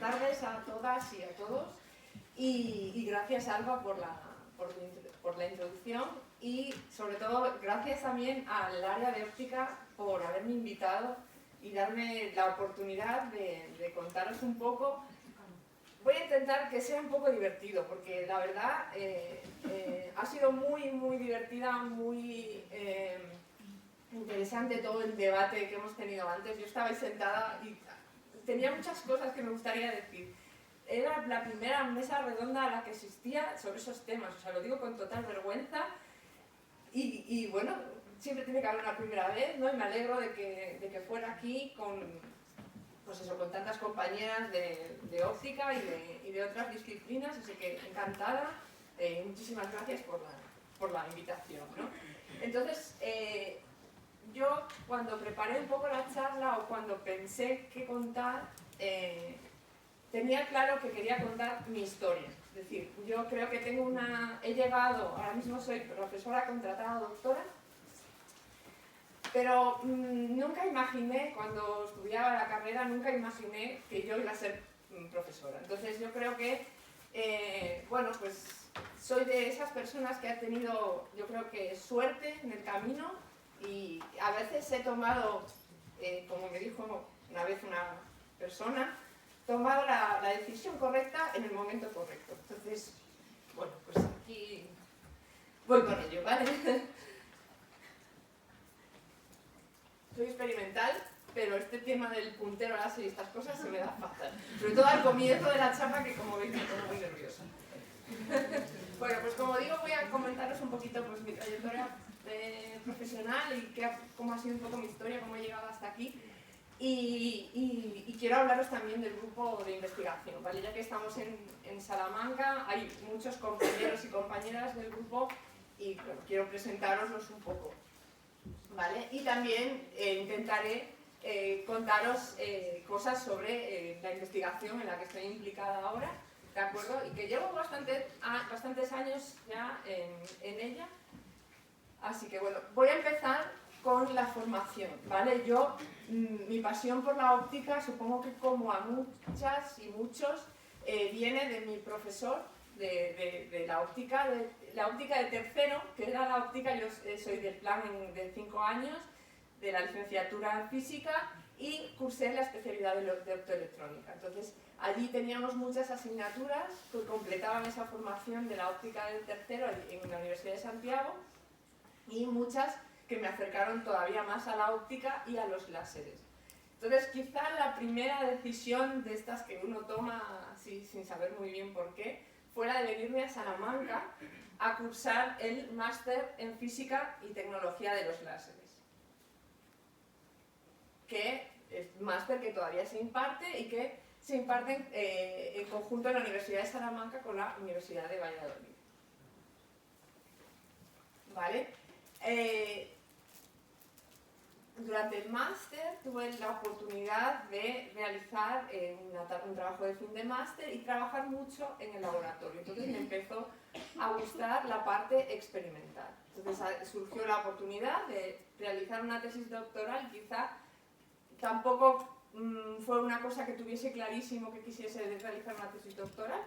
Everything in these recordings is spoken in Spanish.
tardes a todas y a todos y gracias Alba por la introducción y sobre todo gracias también al área de óptica por haberme invitado y darme la oportunidad de contaros un poco. Voy a intentar que sea un poco divertido porque la verdad ha sido muy divertida, muy interesante todo el debate que hemos tenido antes. Yo estaba ahí sentada y tenía muchas cosas que me gustaría decir. Era la primera mesa redonda a la que asistía sobre esos temas, o sea, lo digo con total vergüenza y bueno, siempre tiene que haber una primera vez, ¿no? Y me alegro de que fuera aquí con, pues eso, con tantas compañeras de óptica y de otras disciplinas, así que encantada, muchísimas gracias por la invitación, ¿no? Entonces, yo cuando preparé un poco la charla o cuando pensé qué contar, tenía claro que quería contar mi historia. Es decir, yo creo que he llegado, ahora mismo soy profesora contratada doctora, pero nunca imaginé, cuando estudiaba la carrera, nunca imaginé que yo iba a ser profesora. Entonces yo creo que, bueno, pues soy de esas personas que ha tenido, yo creo que suerte en el camino y a veces he tomado, como me dijo una vez una persona, tomado la decisión correcta en el momento correcto. Entonces, bueno, pues aquí voy con ello, ¿vale? Soy experimental, pero este tema del puntero láser y estas cosas se me da fatal. Sobre todo al comienzo de la charla, que como veis me pongo muy nerviosa. Bueno, pues como digo, voy a comentaros un poquito pues, mi trayectoria profesional y cómo ha sido un poco mi historia, cómo he llegado hasta aquí. Y quiero hablaros también del grupo de investigación, ¿vale? Ya que estamos en Salamanca, hay muchos compañeros y compañeras del grupo y bueno, quiero presentároslos un poco, ¿vale? Y también intentaré contaros cosas sobre la investigación en la que estoy implicada ahora, ¿de acuerdo? Y que llevo bastantes años ya en ella. Así que bueno, voy a empezar con la formación, ¿vale? Mi pasión por la óptica, supongo que como a muchas y muchos, viene de mi profesor de la óptica de tercero, que era la óptica, yo soy del plan de 5 años, de la licenciatura en física y cursé la especialidad de optoelectrónica. Entonces, allí teníamos muchas asignaturas que completaban esa formación de la óptica del tercero en la Universidad de Santiago y muchas que me acercaron todavía más a la óptica y a los láseres. Entonces, quizá la primera decisión de estas que uno toma así sin saber muy bien por qué, fue la de venirme a Salamanca a cursar el máster en Física y Tecnología de los Láseres, que es un máster que todavía se imparte y que se imparte en conjunto en la Universidad de Salamanca con la Universidad de Valladolid. ¿Vale? Durante el máster tuve la oportunidad de realizar un trabajo de fin de máster y trabajar mucho en el laboratorio. Entonces me empezó a gustar la parte experimental. Entonces surgió la oportunidad de realizar una tesis doctoral. Quizá tampoco fue una cosa que tuviese clarísimo que quisiese realizar una tesis doctoral,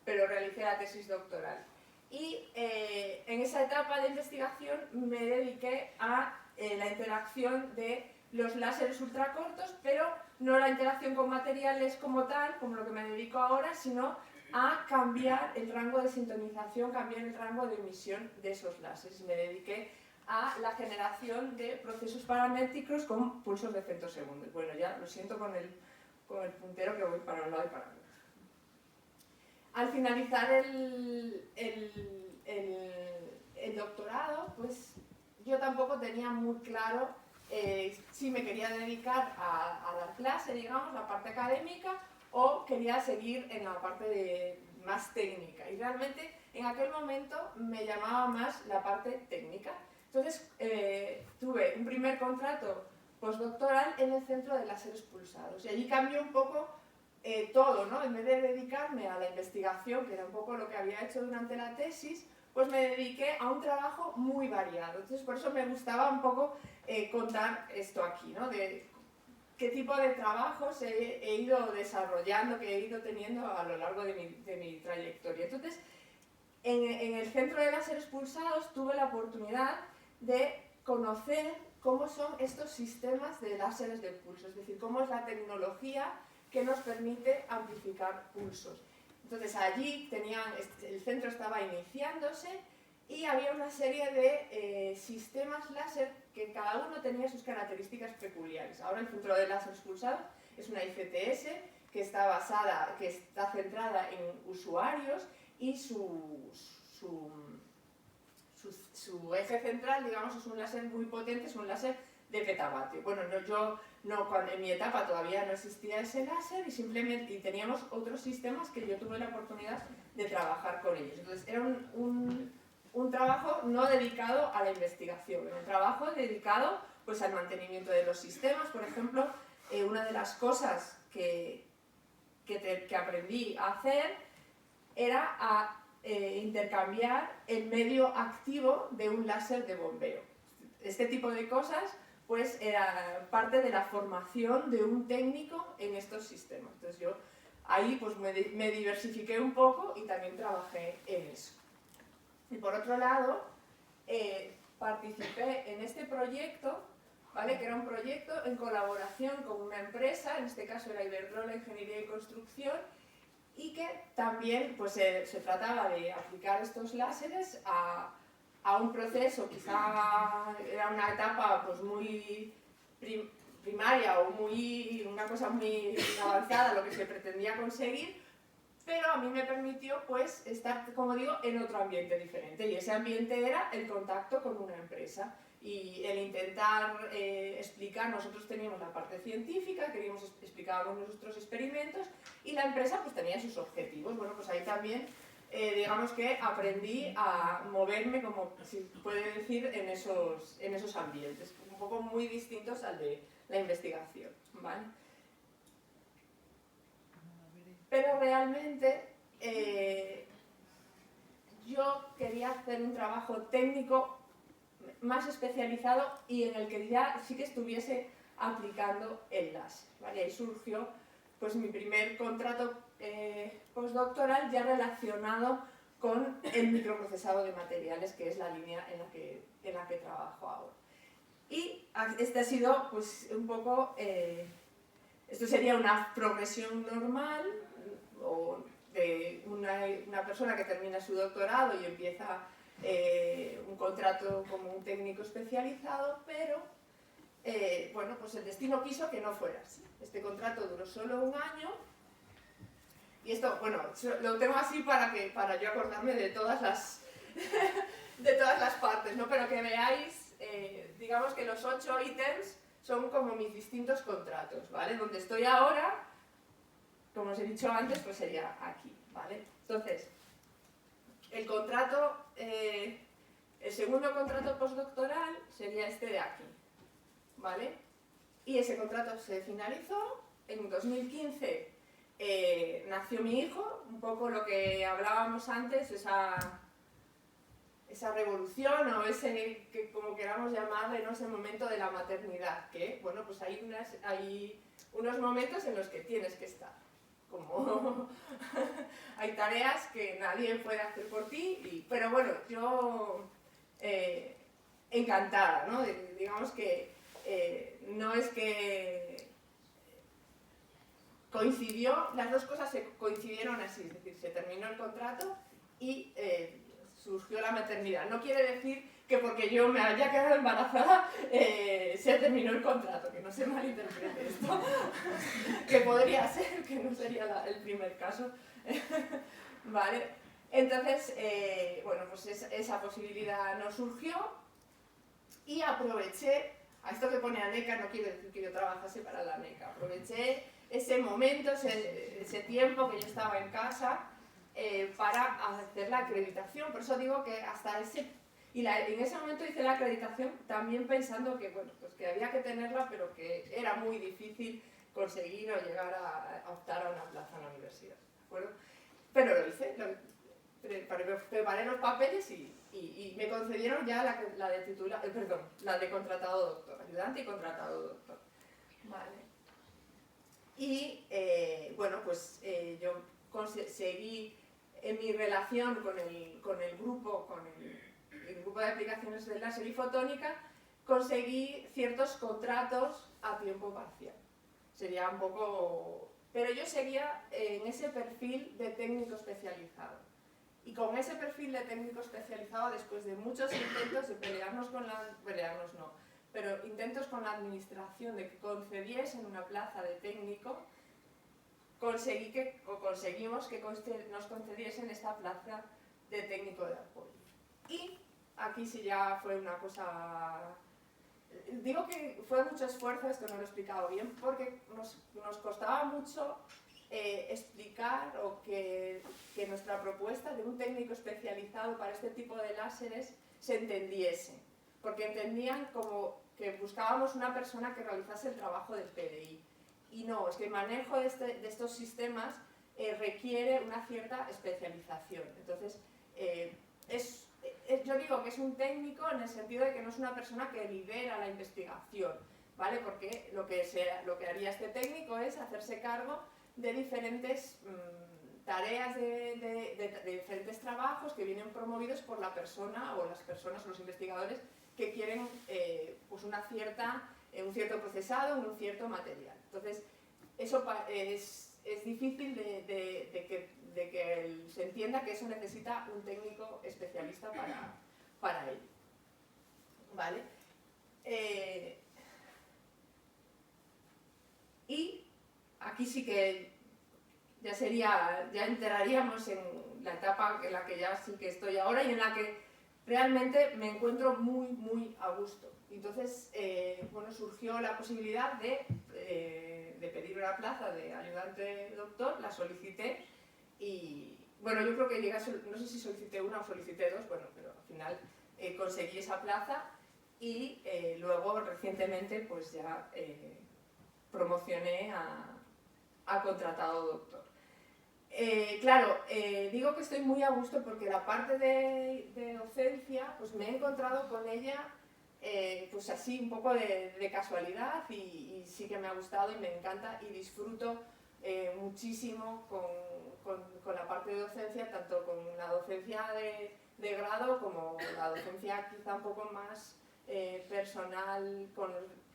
pero realicé la tesis doctoral. Y en esa etapa de investigación me dediqué a la interacción de los láseres ultracortos, pero no la interacción con materiales como tal, como lo que me dedico ahora, sino a cambiar el rango de sintonización, cambiar el rango de emisión de esos láseres. Me dediqué a la generación de procesos paramétricos con pulsos de femtosegundos. Bueno, ya lo siento con el puntero que voy para un lado y para el otro. Al finalizar el doctorado, pues yo tampoco tenía muy claro si me quería dedicar a dar clase, digamos, la parte académica, o quería seguir en la parte más técnica. Y realmente en aquel momento me llamaba más la parte técnica. Entonces tuve un primer contrato postdoctoral en el Centro de Láseres Pulsados. Y allí cambió un poco todo, ¿no? En vez de dedicarme a la investigación, que era un poco lo que había hecho durante la tesis, pues me dediqué a un trabajo muy variado. Entonces, por eso me gustaba un poco contar esto aquí, ¿no? qué tipo de trabajos he ido desarrollando, que he ido teniendo a lo largo de mi trayectoria. Entonces, en el Centro de Láseres Pulsados tuve la oportunidad de conocer cómo son estos sistemas de láseres de pulso, es decir, cómo es la tecnología que nos permite amplificar pulsos. Entonces allí el centro estaba iniciándose y había una serie de sistemas láser que cada uno tenía sus características peculiares. Ahora el Centro de Láseres Pulsados es una ICTS que está centrada en usuarios y su eje central, digamos, es un láser muy potente, es un láser de petavatio. Bueno, en mi etapa todavía no existía ese láser y teníamos otros sistemas que yo tuve la oportunidad de trabajar con ellos. Entonces era un trabajo no dedicado a la investigación, era un trabajo dedicado pues, al mantenimiento de los sistemas. Por ejemplo, una de las cosas que aprendí a hacer era a intercambiar el medio activo de un láser de bombeo. Este tipo de cosas pues era parte de la formación de un técnico en estos sistemas. Entonces yo ahí pues me diversifiqué un poco y también trabajé en eso. Y por otro lado, participé en este proyecto, ¿vale? Que era un proyecto en colaboración con una empresa, en este caso era Iberdrola Ingeniería y Construcción, y que también pues, se trataba de aplicar estos láseres a un proceso, quizá era una etapa pues, muy primaria o una cosa muy avanzada lo que se pretendía conseguir, pero a mí me permitió pues, estar, como digo, en otro ambiente diferente, y ese ambiente era el contacto con una empresa y el intentar explicar. Nosotros teníamos la parte científica, explicábamos nuestros experimentos, y la empresa pues tenía sus objetivos. Bueno, pues ahí también digamos que aprendí a moverme, como se puede decir, en esos ambientes, un poco muy distintos al de la investigación, ¿vale? Pero realmente yo quería hacer un trabajo técnico más especializado y en el que ya sí que estuviese aplicando el láser, ¿vale? Ahí surgió pues, mi primer contrato postdoctoral ya relacionado con el microprocesado de materiales, que es la línea en la que trabajo ahora. Y este ha sido pues, un poco, esto sería una progresión normal o de una persona que termina su doctorado y empieza un contrato como un técnico especializado, pero bueno, pues el destino quiso que no fuera así. Este contrato duró solo un año, y esto, bueno, lo tengo así para yo acordarme de todas las partes, ¿no? Pero que veáis, digamos que los 8 ítems son como mis distintos contratos, ¿vale? Donde estoy ahora, como os he dicho antes, pues sería aquí, ¿vale? Entonces, el segundo contrato postdoctoral sería este de aquí, ¿vale? Y ese contrato se finalizó. En 2015 nació mi hijo, un poco lo que hablábamos antes, esa revolución o que como queramos llamarle, ¿no? Ese momento de la maternidad, que, bueno, pues hay unos momentos en los que tienes que estar. Como hay tareas que nadie puede hacer por ti, pero bueno, yo encantada, ¿no? Digamos que no es que coincidió, las dos cosas se coincidieron así, es decir, se terminó el contrato y surgió la maternidad. No quiere decir que porque yo me haya quedado embarazada se terminó el contrato, que no se malinterprete esto, que podría ser, que no sería el primer caso, ¿vale? Entonces, bueno, pues esa posibilidad no surgió y aproveché, a esto que pone ANECA no quiere decir que yo trabajase para la ANECA, aproveché ese momento, ese tiempo que yo estaba en casa para hacer la acreditación. Por eso digo que hasta en ese momento hice la acreditación también pensando que, bueno, pues que había que tenerla, pero que era muy difícil conseguir o llegar a optar a una plaza en la universidad, ¿de acuerdo? Pero lo hice, preparé los papeles y me concedieron ya la de contratado doctor, ayudante y contratado doctor. Vale. Y bueno, pues yo seguí en mi relación con el grupo de aplicaciones del láser y fotónica, conseguí ciertos contratos a tiempo parcial. Sería un poco... Pero yo seguía en ese perfil de técnico especializado. Y con ese perfil de técnico especializado, después de muchos intentos de pelearnos no, pero intentos con la administración de que concediesen una plaza de técnico, conseguimos que nos concediesen esta plaza de técnico de apoyo. Y aquí sí ya fue una cosa... Digo que fue mucho esfuerzo, esto no lo he explicado bien, porque nos costaba mucho explicar o que nuestra propuesta de un técnico especializado para este tipo de láseres se entendiese. Porque entendían como que buscábamos una persona que realizase el trabajo del PDI. Y no, es que el manejo de estos sistemas requiere una cierta especialización. Entonces, yo digo que es un técnico en el sentido de que no es una persona que lidera la investigación, ¿vale? Porque lo que haría este técnico es hacerse cargo de diferentes tareas, de diferentes trabajos que vienen promovidos por la persona o las personas o los investigadores que quieren pues un cierto procesado, un cierto material. Entonces, eso es difícil de que se entienda que eso necesita un técnico especialista para ello. ¿Vale? Y aquí sí que ya entraríamos en la etapa en la que ya sí que estoy ahora y en la que realmente me encuentro muy, muy a gusto. Entonces, bueno, surgió la posibilidad de pedir una plaza de ayudante doctor, la solicité y, bueno, yo creo que llegué no sé si solicité una o solicité dos, bueno, pero al final conseguí esa plaza y luego recientemente pues ya promocioné a contratado doctor. Claro, digo que estoy muy a gusto porque la parte de docencia, pues me he encontrado con ella pues así un poco de casualidad y sí que me ha gustado y me encanta y disfruto muchísimo con la parte de docencia, tanto con la docencia de grado como la docencia quizá un poco más personal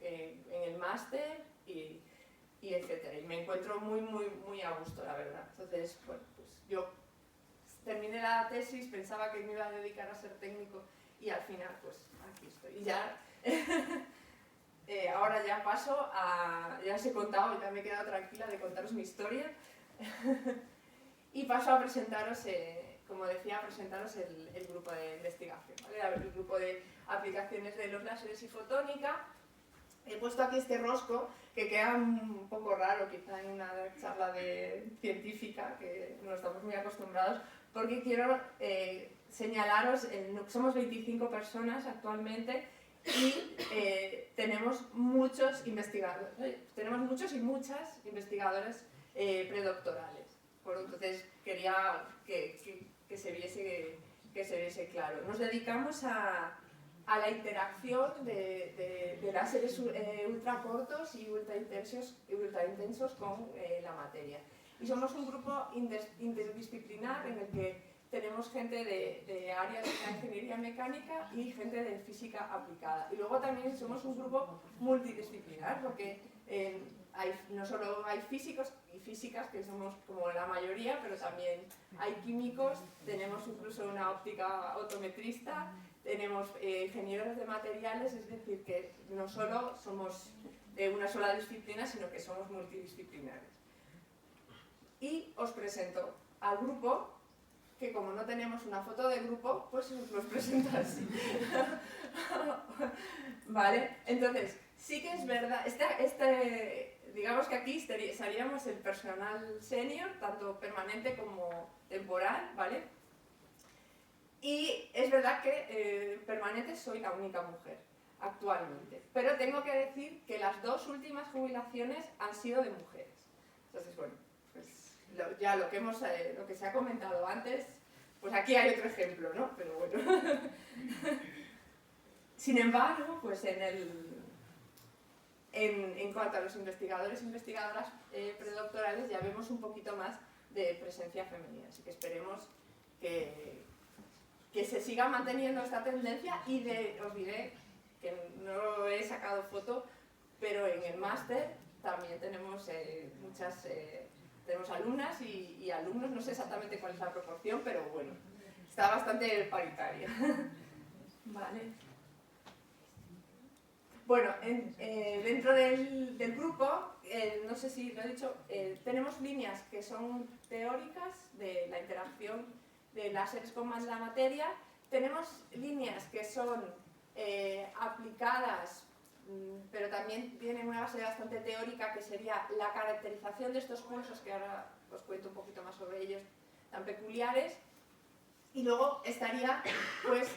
en el máster y etcétera. Y me encuentro muy, muy, muy a gusto, la verdad. Entonces, bueno, pues yo terminé la tesis, pensaba que me iba a dedicar a ser técnico y al final, pues aquí estoy. Y ya, ahora ya paso a, ya os he contado, ya me he quedado tranquila de contaros mi historia y paso a presentaros, como decía, a presentaros el grupo de investigación, ¿vale? El grupo de aplicaciones de los láseres y fotónica. He puesto aquí este rosco que queda un poco raro quizá en una charla científica, que no estamos muy acostumbrados, porque quiero señalaros, somos 25 personas actualmente y tenemos muchos investigadores, tenemos muchos y muchas investigadores predoctorales. Bueno, entonces quería que se viese claro. Nos dedicamos a la interacción de láseres ultracortos y ultraintensos con la materia. Y somos un grupo interdisciplinar en el que tenemos gente de áreas de la ingeniería mecánica y gente de física aplicada. Y luego también somos un grupo multidisciplinar, porque no solo hay físicos y físicas, que somos como la mayoría, pero también hay químicos, tenemos incluso una óptica optometrista, tenemos ingenieros de materiales, es decir, que no solo somos de una sola disciplina, sino que somos multidisciplinares. Y os presento al grupo, que como no tenemos una foto de grupo, pues os los presento así. ¿Vale? Entonces, sí que es verdad, digamos que aquí seríamos el personal senior, tanto permanente como temporal, ¿vale? Y es verdad que permanente soy la única mujer actualmente, pero tengo que decir que las dos últimas jubilaciones han sido de mujeres. Entonces, bueno, pues ya lo que se ha comentado antes, pues aquí hay otro ejemplo, ¿no? Pero bueno. Sin embargo, pues en cuanto a los investigadores e investigadoras predoctorales, ya vemos un poquito más de presencia femenina. Así que esperemos que se siga manteniendo esta tendencia y os diré que no he sacado foto, pero en el máster también tenemos tenemos alumnas y alumnos, no sé exactamente cuál es la proporción, pero bueno, está bastante paritaria. Vale. Bueno, dentro del grupo, no sé si lo he dicho, tenemos líneas que son teóricas de la interacción de láseres con la materia, tenemos líneas que son aplicadas, pero también tienen una base bastante teórica, que sería la caracterización de estos pulsos, que ahora os cuento un poquito más sobre ellos, tan peculiares. Y luego estaría pues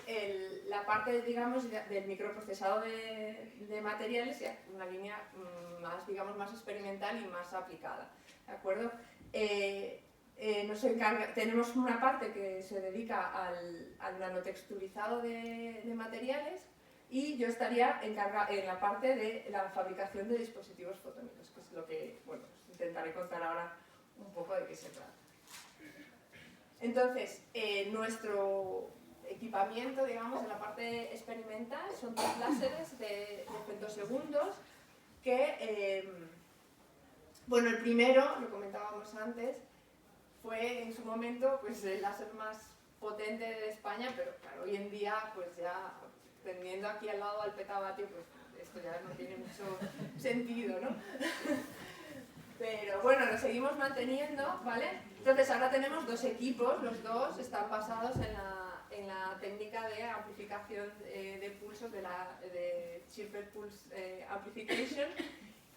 la parte, digamos, del microprocesado de materiales, una línea más, digamos, más experimental y más aplicada, ¿de acuerdo? Tenemos una parte que se dedica al nanotexturizado de materiales, y yo estaría encargada en la parte de la fabricación de dispositivos fotónicos, que es lo que, bueno, pues intentaré contar ahora un poco de qué se trata. Entonces, nuestro equipamiento, digamos, en la parte experimental son 2 láseres de femtosegundos que, bueno, el primero, lo comentábamos antes, fue en su momento pues, el láser más potente de España, pero claro, hoy en día, pues ya teniendo aquí al lado al petavatio, pues esto ya no tiene mucho sentido, ¿no? Pero bueno, lo seguimos manteniendo, ¿vale? Entonces ahora tenemos 2 equipos, los dos están basados en la técnica de amplificación de pulsos de Chirped Pulse Amplification,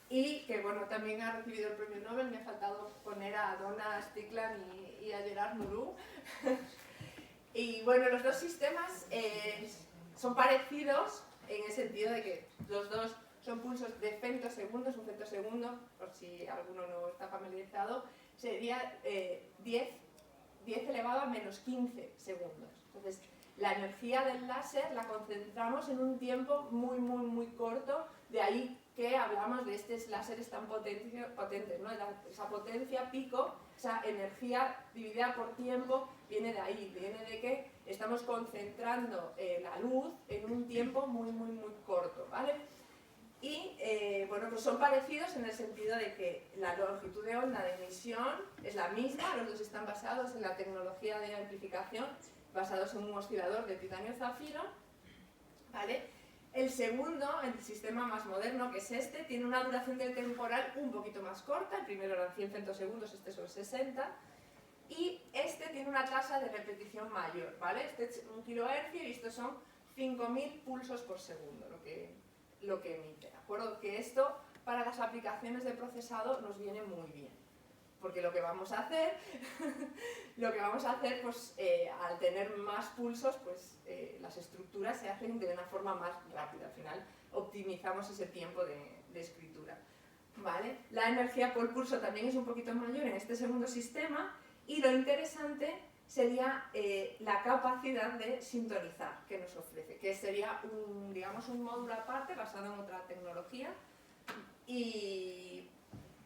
y que bueno, también ha recibido el premio Nobel. Me ha faltado poner a Donna Stickland y a Gerard Mourou. Y bueno, los 2 sistemas son parecidos en el sentido de que los dos son pulsos de femtosegundos. Un femtosegundo, por si alguno no está familiarizado, sería 10 elevado a menos 15 segundos. Entonces, la energía del láser la concentramos en un tiempo muy corto, de ahí que hablamos de estos láseres tan potentes, ¿no? Esa potencia pico, esa energía dividida por tiempo, viene de ahí, viene de que estamos concentrando la luz en un tiempo muy corto, ¿vale? Y bueno, pues son parecidos en el sentido de que la longitud de onda de emisión es la misma, los dos están basados en la tecnología de amplificación, basados en un oscilador de titanio zafiro, ¿vale? El segundo, el sistema más moderno, que es este, tiene una duración del temporal un poquito más corta. El primero eran 100 femtosegundos, este son 60, y este tiene una tasa de repetición mayor, ¿vale? Este es 1 kilohercio y estos son 5000 pulsos por segundo, lo que emite, ¿de acuerdo? Que esto para las aplicaciones de procesado nos viene muy bien, porque lo que vamos a hacer, pues al tener más pulsos, pues las estructuras se hacen de una forma más rápida. Al final optimizamos ese tiempo de escritura, ¿vale? La energía por pulso también es un poquito mayor en este segundo sistema, y lo interesante sería la capacidad de sintonizar que nos ofrece, que sería digamos un módulo aparte basado en otra tecnología,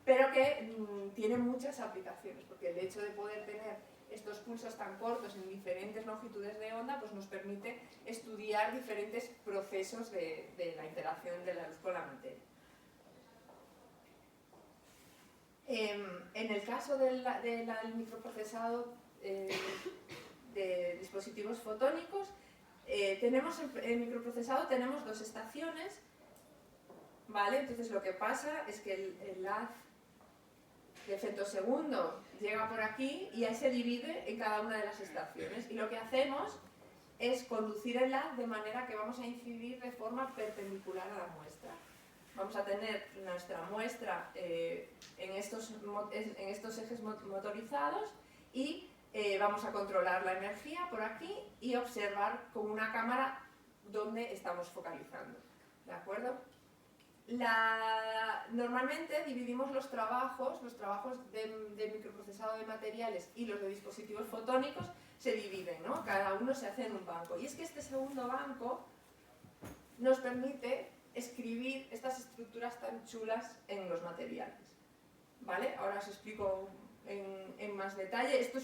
pero que tiene muchas aplicaciones, porque el hecho de poder tener estos pulsos tan cortos en diferentes longitudes de onda, pues nos permite estudiar diferentes procesos de la interacción de la luz con la materia. En el caso del microprocesado de dispositivos fotónicos, tenemos el microprocesado, tenemos 2 estaciones, ¿vale? Entonces lo que pasa es que el haz de femtosegundo llega por aquí y ahí se divide en cada una de las estaciones, y lo que hacemos es conducir el haz de manera que vamos a incidir de forma perpendicular a la muestra. Vamos a tener nuestra muestra en estos ejes motorizados, y vamos a controlar la energía por aquí y observar con una cámara dónde estamos focalizando, ¿de acuerdo? Normalmente dividimos los trabajos de microprocesado de materiales y los de dispositivos fotónicos se dividen, ¿no? Cada uno se hace en un banco. Y es que este segundo banco nos permite escribir estas estructuras tan chulas en los materiales. ¿Vale? Ahora os explico en más detalle. Esto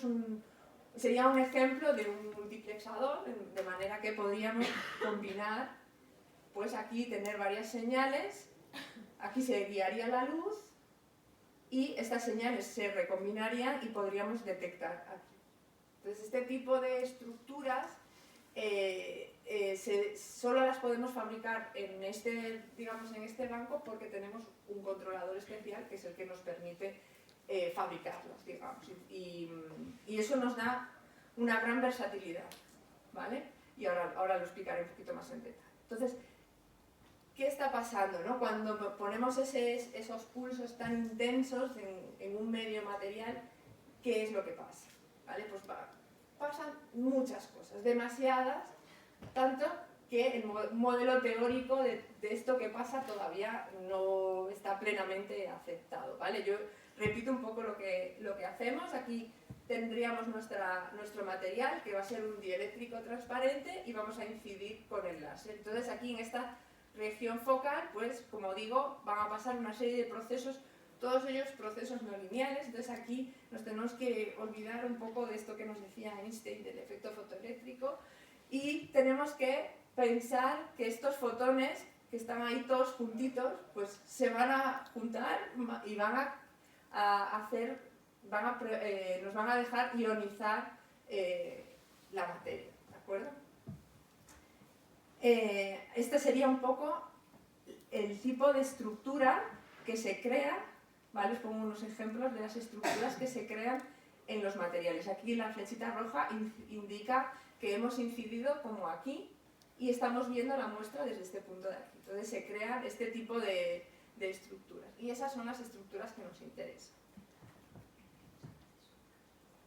sería un ejemplo de un multiplexador, de manera que podríamos combinar, pues aquí tener varias señales, aquí se guiaría la luz y estas señales se recombinarían y podríamos detectar aquí. Entonces este tipo de estructuras solo las podemos fabricar en este banco porque tenemos un controlador especial que es el que nos permite fabricarlas, digamos, y eso nos da una gran versatilidad, ¿vale? Y ahora lo explicaré un poquito más en detalle. Entonces, ¿qué está pasando, no? Cuando ponemos esos pulsos tan intensos en un medio material, ¿qué es lo que pasa? ¿Vale? Pues pasan muchas cosas, demasiadas, tanto que el modelo teórico de esto que pasa todavía no está plenamente aceptado, ¿vale? Yo repito un poco lo que hacemos. Aquí tendríamos nuestro material, que va a ser un dieléctrico transparente, y vamos a incidir con el láser. Entonces aquí en esta región focal, pues como digo, van a pasar una serie de procesos, todos ellos procesos no lineales. Entonces aquí nos tenemos que olvidar un poco de esto que nos decía Einstein del efecto fotoeléctrico, y tenemos que pensar que estos fotones que están ahí todos juntitos, pues se van a juntar y nos van a dejar ionizar la materia, ¿de acuerdo? Este sería un poco el tipo de estructura que se crea, ¿vale? Os pongo unos ejemplos de las estructuras que se crean en los materiales. Aquí la flechita roja indica que hemos incidido como aquí y estamos viendo la muestra desde este punto de aquí. Entonces se crean este tipo de estructuras, y esas son las estructuras que nos interesan.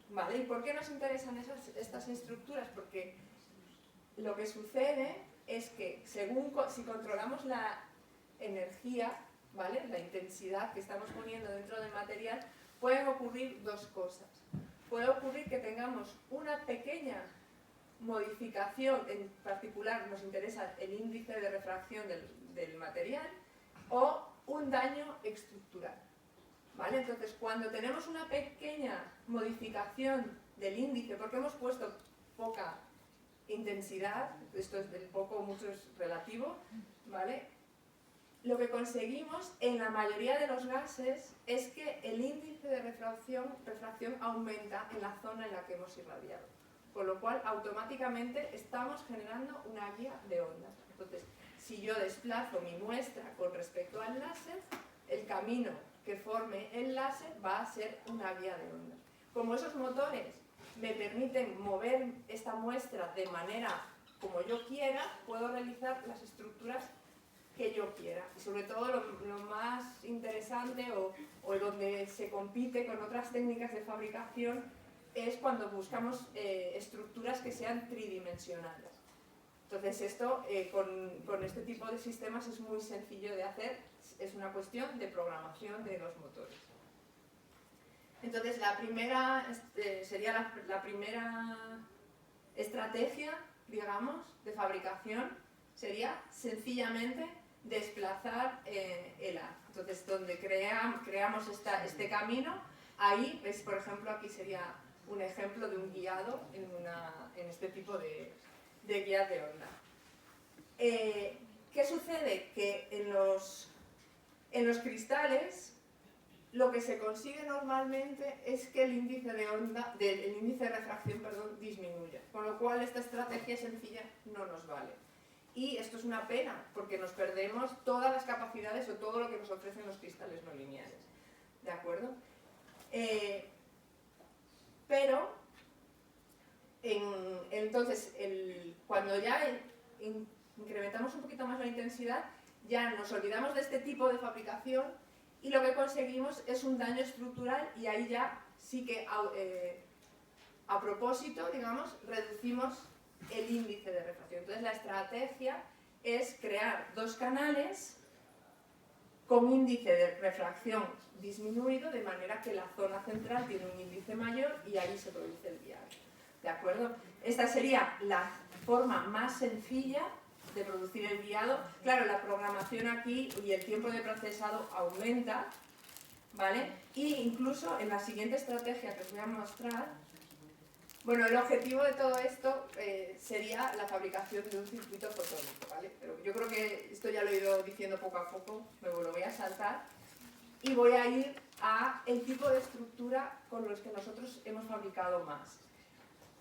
¿Vale? ¿Y por qué nos interesan estas estructuras? Porque lo que sucede es que si controlamos la energía, ¿vale?, la intensidad que estamos poniendo dentro del material, pueden ocurrir dos cosas. Puede ocurrir que tengamos una pequeña modificación, en particular nos interesa el índice de refracción del material, o un daño estructural. ¿Vale? Entonces, cuando tenemos una pequeña modificación del índice, porque hemos puesto poca intensidad, esto es del poco, mucho es relativo, ¿vale?, lo que conseguimos en la mayoría de los gases es que el índice de refracción aumenta en la zona en la que hemos irradiado, con lo cual automáticamente estamos generando una guía de ondas. Entonces, si yo desplazo mi muestra con respecto al láser, el camino que forme el láser va a ser una guía de ondas. Como esos motores me permiten mover esta muestra de manera como yo quiera, puedo realizar las estructuras que yo quiera. Y sobre todo lo más interesante o donde se compite con otras técnicas de fabricación es cuando buscamos estructuras que sean tridimensionales. Entonces esto con este tipo de sistemas es muy sencillo de hacer, es una cuestión de programación de los motores. Entonces la primera sería la primera estrategia, digamos, de fabricación, sería sencillamente desplazar el haz. Entonces donde creamos este camino, ahí, ¿ves? Por ejemplo, aquí sería un ejemplo de un guiado en este tipo de guías de onda. ¿Qué sucede? Que en los cristales lo que se consigue normalmente es que el índice de refracción, disminuya, con lo cual esta estrategia sencilla no nos vale. Y esto es una pena, porque nos perdemos todas las capacidades o todo lo que nos ofrecen los cristales no lineales. ¿De acuerdo? Pero, entonces, cuando ya incrementamos un poquito más la intensidad, ya nos olvidamos de este tipo de fabricación y lo que conseguimos es un daño estructural, y ahí ya sí que a propósito, digamos, reducimos el índice de refracción. Entonces la estrategia es crear dos canales con índice de refracción disminuido, de manera que la zona central tiene un índice mayor y ahí se produce el guiado. ¿De acuerdo? Esta sería la forma más sencilla de producir el guiado. Claro, la programación aquí y el tiempo de procesado aumenta, ¿vale? Y incluso en la siguiente estrategia que os voy a mostrar, bueno, el objetivo de todo esto sería la fabricación de un circuito fotónico, ¿vale? Pero yo creo que esto ya lo he ido diciendo poco a poco, luego lo voy a saltar y voy a ir a el tipo de estructura con los que nosotros hemos fabricado más.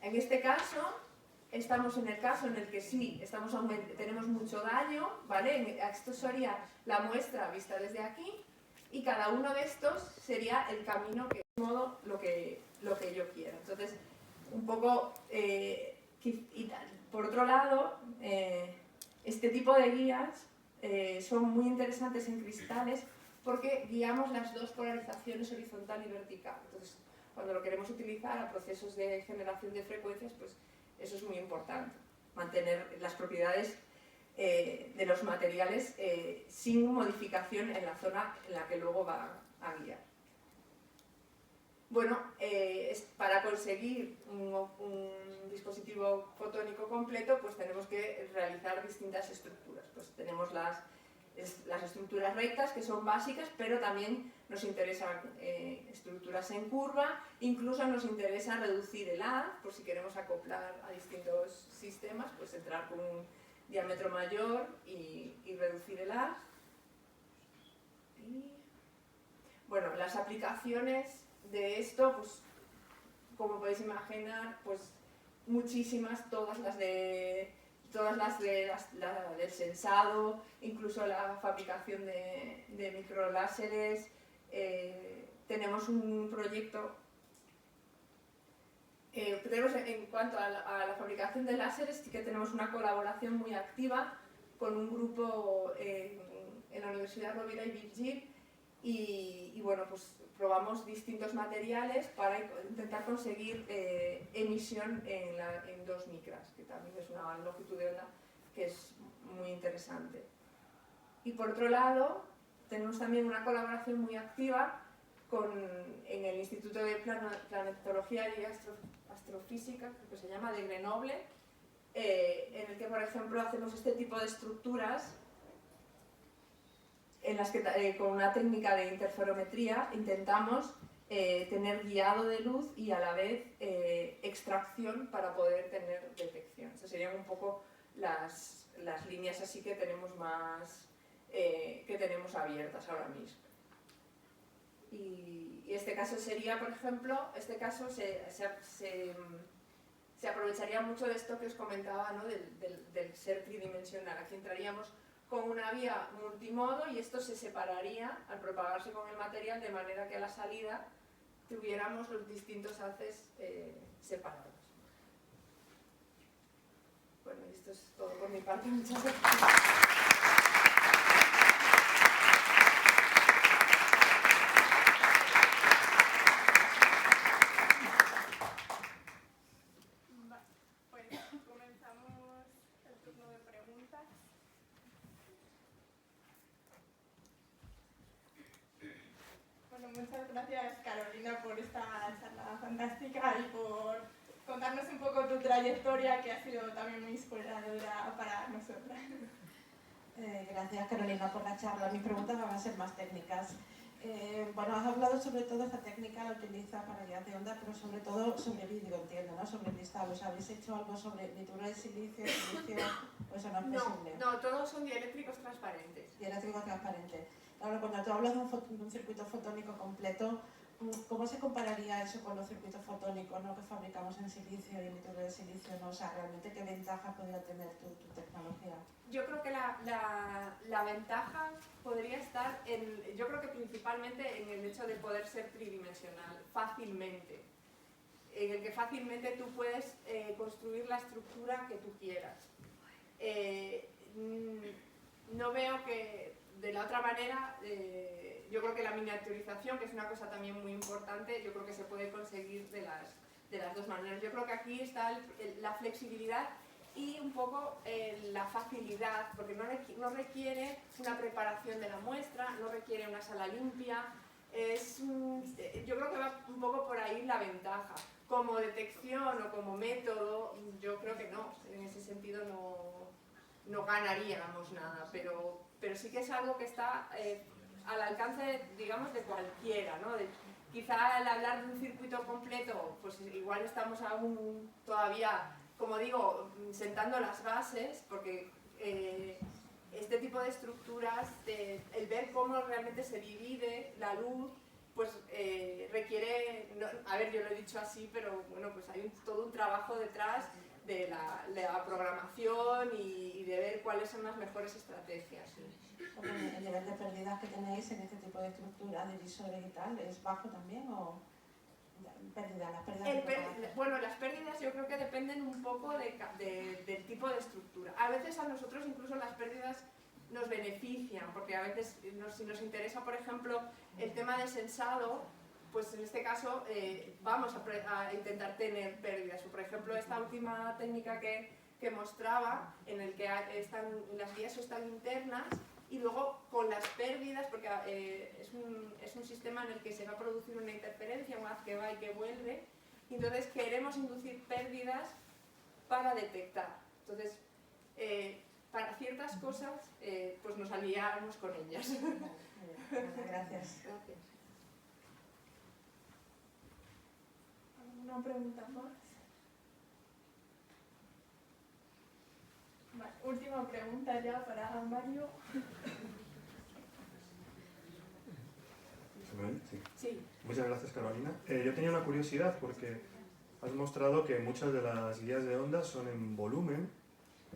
En este caso, estamos en el caso en el que sí, tenemos mucho daño, ¿vale? Esto sería la muestra vista desde aquí y cada uno de estos sería el camino que, de modo, lo que yo quiero. Entonces, un poco, y tal. Por otro lado, este tipo de guías son muy interesantes en cristales porque guiamos las dos polarizaciones horizontal y vertical. Entonces, cuando lo queremos utilizar a procesos de generación de frecuencias, pues eso es muy importante, mantener las propiedades de los materiales sin modificación en la zona en la que luego va a guiar. Bueno, para conseguir un dispositivo fotónico completo, pues tenemos que realizar distintas estructuras. Pues tenemos las estructuras rectas, que son básicas, pero también nos interesan estructuras en curva, incluso nos interesa reducir el haz, por si queremos acoplar a distintos sistemas, pues entrar con un diámetro mayor y reducir el haz. Y, bueno, las aplicaciones de esto, pues como podéis imaginar, pues muchísimas, todas las del sensado, incluso la fabricación de microláseres. Tenemos un proyecto, en cuanto a la fabricación de láseres, sí que tenemos una colaboración muy activa con un grupo en la Universidad Rovira y Virgil y bueno, pues probamos distintos materiales para intentar conseguir emisión en 2 micras, que también es una longitud de onda que es muy interesante. Y por otro lado, tenemos también una colaboración muy activa en el Instituto de Planetología y Astrofísica, creo que se llama, de Grenoble, en el que, por ejemplo, hacemos este tipo de estructuras en las que con una técnica de interferometría intentamos tener guiado de luz y a la vez extracción para poder tener detección. Esas serían un poco las líneas así que tenemos más que tenemos abiertas ahora mismo. Y este caso sería, por ejemplo, este caso se aprovecharía mucho de esto que os comentaba, ¿no? del ser tridimensional. Aquí entraríamos con una vía multimodo y esto se separaría al propagarse con el material de manera que a la salida tuviéramos los distintos haces separados. Bueno, y esto es todo por mi parte. Muchas gracias. Muchas gracias, Carolina, por esta charla fantástica y por contarnos un poco tu trayectoria, que ha sido también muy inspiradora para nosotras. Gracias, Carolina, por la charla. Mis preguntas van a ser más técnicas. Bueno, has hablado sobre todo esta técnica, la utiliza para guías de onda, pero sobre todo sobre vídeo, entiendo, ¿no? Sobre cristales. ¿Habéis hecho algo sobre nitruro de silicio, o eso no es posible? No, todos son dieléctricos transparentes. Dieléctrico transparente. Ahora, cuando tú hablas de un circuito fotónico completo, ¿cómo se compararía eso con los circuitos fotónicos, ¿no? Que fabricamos en silicio y en nitruro de silicio, ¿no? O sea, ¿realmente qué ventaja podría tener tu tecnología? Yo creo que la ventaja podría estar yo creo que principalmente en el hecho de poder ser tridimensional, fácilmente. En el que fácilmente tú puedes construir la estructura que tú quieras. No veo que de la otra manera, yo creo que la miniaturización, que es una cosa también muy importante, yo creo que se puede conseguir de las dos maneras. Yo creo que aquí está la flexibilidad y un poco la facilidad, porque no requiere una preparación de la muestra, no requiere una sala limpia. Yo creo que va un poco por ahí la ventaja. Como detección o como método, yo creo que no, en ese sentido no ganaríamos nada, pero sí que es algo que está al alcance, digamos, de cualquiera, ¿no? Quizá al hablar de un circuito completo, pues igual estamos aún todavía, como digo, sentando las bases, porque este tipo de estructuras, el ver cómo realmente se divide la luz, pues requiere, no, a ver, yo lo he dicho así, pero bueno, pues hay todo un trabajo detrás de la programación y de ver cuáles son las mejores estrategias. ¿Sí? ¿El nivel de pérdidas que tenéis en este tipo de estructura de visores y tal es bajo también o las pérdidas? Bueno, las pérdidas yo creo que dependen un poco del tipo de estructura. A veces a nosotros incluso las pérdidas nos benefician, porque a veces si nos interesa, por ejemplo, el tema de sensado, pues en este caso vamos a intentar tener pérdidas. Por ejemplo, esta última técnica que mostraba, en el que las guías están internas, y luego con las pérdidas, porque es un sistema en el que se va a producir una interferencia, un haz que va y que vuelve, y entonces queremos inducir pérdidas para detectar. Entonces, para ciertas cosas, pues nos aliamos con ellas. Gracias. Gracias. ¿Alguna pregunta más? Vale, última pregunta ya para Mario. ¿Se me oye? Sí. Sí. Muchas gracias, Carolina. Yo tenía una curiosidad porque has mostrado que muchas de las guías de ondas son en volumen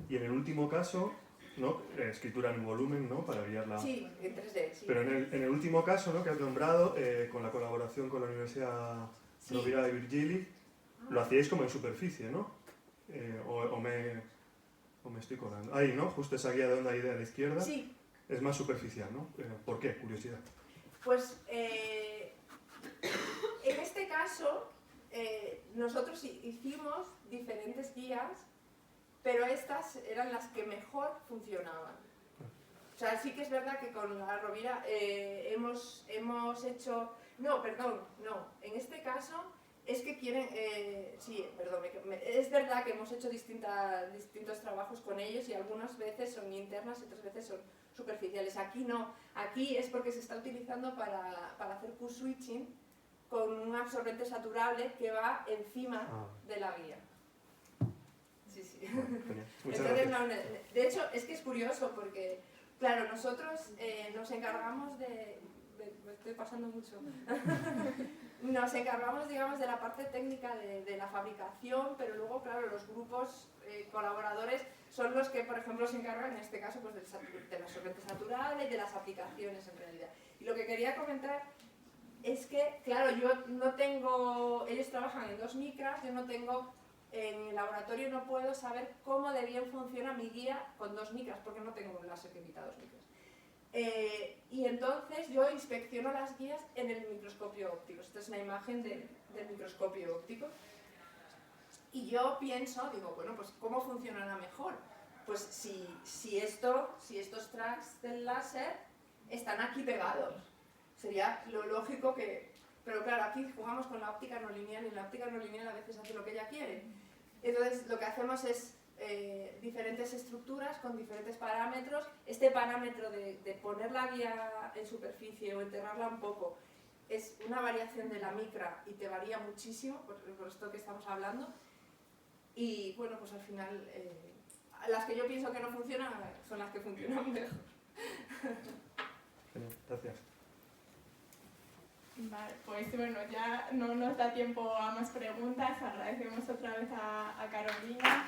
y en el último caso, ¿no? Escritura en volumen, ¿no? Para guiarla. Sí, en 3D, sí. Pero en el último caso, ¿no? Que has nombrado, con la colaboración con la Universidad Rovira de Virgili, lo hacíais como en superficie, ¿no? O me estoy colando. Ahí, ¿no? Justo esa guía de onda ahí de la izquierda. Sí. Es más superficial, ¿no? ¿Por qué? Curiosidad. Pues en este caso nosotros hicimos diferentes guías, pero estas eran las que mejor funcionaban. O sea, sí que es verdad que con la Rovira hemos hecho... No, perdón, no. En este caso es que quieren... sí, perdón, es verdad que hemos hecho distintos trabajos con ellos y algunas veces son internas y otras veces son superficiales. Aquí no. Aquí es porque se está utilizando para hacer Q-switching con un absorbente saturable que va encima de la guía. Sí, sí. Muchas Entonces, gracias. de hecho, es que es curioso porque, claro, nosotros nos encargamos de... Me estoy pasando mucho. Nos encargamos, digamos, de la parte técnica de la fabricación, pero luego, claro, los grupos colaboradores son los que, por ejemplo, se encargan, en este caso, pues del absorbente saturable y de las aplicaciones, en realidad. Y lo que quería comentar es que, claro, yo no tengo... Ellos trabajan en 2 micras, yo no tengo... En el laboratorio no puedo saber cómo de bien funciona mi guía con 2 micras, porque no tengo un láser que emita 2 micras. Y entonces yo inspecciono las guías en el microscopio óptico. Esta es una imagen del microscopio óptico. Y yo pienso, digo, bueno, pues ¿cómo funcionará mejor? Pues si estos tracks del láser están aquí pegados. Sería lo lógico que... Pero claro, aquí jugamos con la óptica no lineal y la óptica no lineal a veces hace lo que ella quiere. Entonces lo que hacemos es diferentes estructuras con diferentes parámetros. Este parámetro de poner la guía en superficie o enterrarla un poco es una variación de la micra y te varía muchísimo por esto que estamos hablando. Y bueno, pues al final las que yo pienso que no funcionan son las que funcionan mejor. Gracias. Vale, pues bueno, ya no nos da tiempo a más preguntas. Agradecemos otra vez a Carolina.